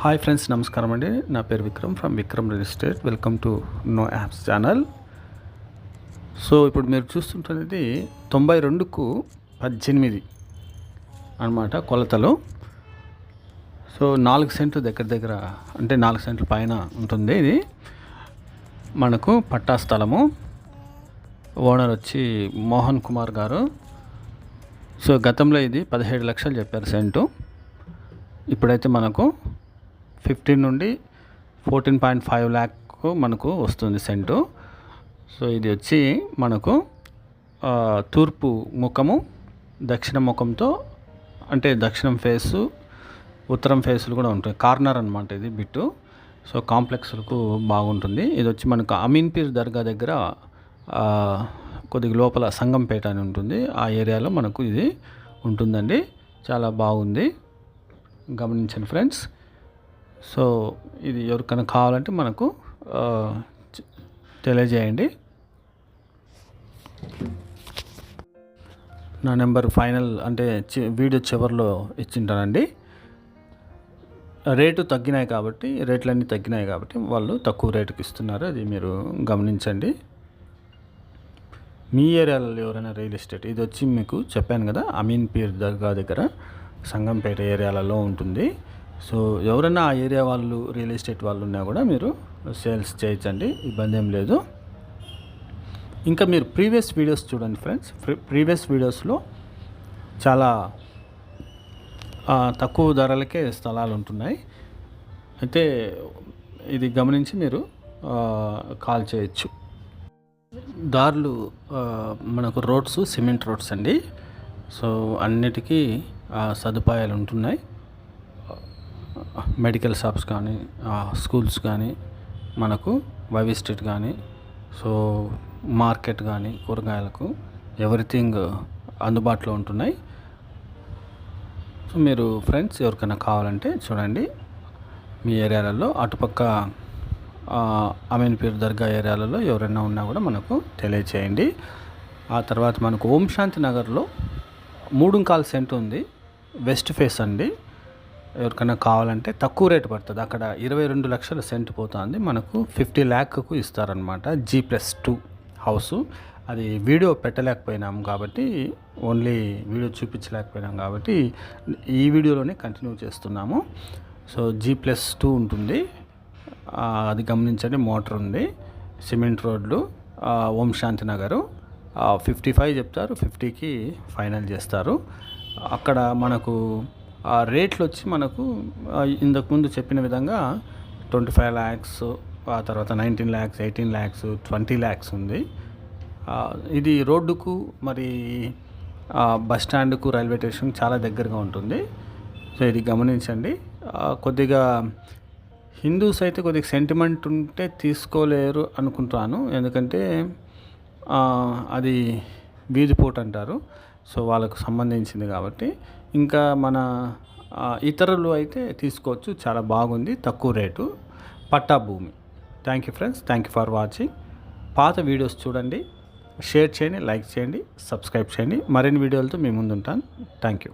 Hi friends, నమస్కారం అండి. నా పేరు Vikram from Vikram real estate. Welcome to know apps channel. So ఇప్పుడు మీరు చూస్తుంటున్నది 92కు 18 అన్నమాట కొలతలు. సో 4 సెంట్లు దగ్గర అంటే 4 సెంట్ల పైన ఉంటుంది. ఇది మనకు పట్టా స్థలము. ఓనర్ వచ్చి మోహన్ కుమార్ గారు. సో గతంలో ఇది 17 లక్షలు చెప్పారు సెంటు. ఇప్పుడైతే మనకు 15 నుండి 14.5 ల్యాక్ మనకు వస్తుంది సెంటు. సో ఇది వచ్చి మనకు తూర్పు ముఖము, దక్షిణ ముఖంతో, అంటే దక్షిణం ఫేసు, ఉత్తరం ఫేసులు కూడా ఉంటాయి. కార్నర్ అనమాట ఇది బిట్టు. సో కాంప్లెక్స్లకు బాగుంటుంది. ఇది వచ్చి మనకు అమీన్పీర్ దర్గా దగ్గర కొద్దిగా లోపల సంగంపేట అని ఉంటుంది. ఆ ఏరియాలో మనకు ఇది ఉంటుందండి. చాలా బాగుంది, గమనించండి ఫ్రెండ్స్. సో ఇది ఎవరికైనా కావాలంటే మనకు తెలియజేయండి. నా నెంబర్ ఫైనల్ అంటే వీడియో చివరిలో ఇచ్చింటానండి. రేట్లన్నీ తగ్గినాయి కాబట్టి వాళ్ళు తక్కువ రేటుకి ఇస్తున్నారు. అది మీరు గమనించండి. మీ ఏరియాలో ఎవరైనా రియల్ ఎస్టేట్, ఇది వచ్చి మీకు చెప్పాను కదా, అమీన్పీర్ దర్గా దగ్గర సంగంపేట ఏరియాలలో ఉంటుంది. సో ఎవరైనా ఆ ఏరియా వాళ్ళు, రియల్ ఎస్టేట్ వాళ్ళు ఉన్నా కూడా మీరు సేల్స్ చేయొచ్చండి, ఇబ్బంది ఏం లేదు. ఇంకా మీరు ప్రీవియస్ వీడియోస్ చూడండి ఫ్రెండ్స్. ప్రీవియస్ వీడియోస్లో చాలా తక్కువ ధరలకే స్థలాలు ఉంటున్నాయి. అయితే ఇది గమనించి మీరు కాల్ చేయొచ్చు. దారులు మనకు రోడ్స్ సిమెంట్ రోడ్స్ అండి. సో అన్నిటికీ సదుపాయాలు ఉంటున్నాయి. మెడికల్ షాప్స్ కానీ, స్కూల్స్ కానీ, మనకు వైవి స్ట్రీట్ కానీ, సో మార్కెట్ కానీ, కూరగాయలకు ఎవ్రీథింగ్ అందుబాటులో ఉంటున్నాయి. సో మీరు ఫ్రెండ్స్ ఎవరికైనా కావాలంటే చూడండి, మీ ఏరియాలలో అటుపక్క అమీన్పీర్ దర్గా ఏరియాలలో ఎవరైనా ఉన్నా కూడా మనకు తెలియచేయండి. ఆ తర్వాత మనకు ఓం శాంతి నగర్లో 3.25 సెంట్ ఉంది, వెస్ట్ ఫేస్ అండి. ఎవరికైనా కావాలంటే తక్కువ రేటు పడుతుంది. అక్కడ 22 లక్షల సెంట్ పోతుంది. మనకు 50 ల్యాక్కు ఇస్తారనమాట. G+2 house. అది వీడియో పెట్టలేకపోయినాం కాబట్టి, ఓన్లీ వీడియో చూపించలేకపోయినాం కాబట్టి ఈ వీడియోలోనే కంటిన్యూ చేస్తున్నాము. సో G+2 ఉంటుంది, అది గమనించండి. మోటార్ ఉంది, సిమెంట్ రోడ్లు, ఓం శాంతి నగరు. 55 చెప్తారు, 50కి ఫైనల్ చేస్తారు. అక్కడ మనకు రేట్లు వచ్చి మనకు ఇంతకుముందు చెప్పిన విధంగా 25 ల్యాక్స్, ఆ తర్వాత 19 ల్యాక్స్, 18 ల్యాక్స్, 20 ల్యాక్స్ ఉంది. ఇది రోడ్డుకు, మరి బస్ స్టాండ్కు, రైల్వే స్టేషన్కి చాలా దగ్గరగా ఉంటుంది. సో ఇది గమనించండి. కొద్దిగా హిందూస్ అయితే కొద్దిగా సెంటిమెంట్ ఉంటే తీసుకోలేరు అనుకుంటాను. ఎందుకంటే అది వీధిపోటు అంటారు. సో వాళ్ళకు సంబంధించింది కాబట్టి. ఇంకా మన ఇతరులు అయితే తీసుకోవచ్చు. చాలా బాగుంది, తక్కువ రేటు, పట్టా భూమి. Thank you friends, thank you for watching. పాత వీడియోస్ చూడండి, షేర్ చేయండి, లైక్ చేయండి, సబ్స్క్రైబ్ చేయండి. మరిన్ని వీడియోలతో మీ ముందు ఉంటాను. Thank you.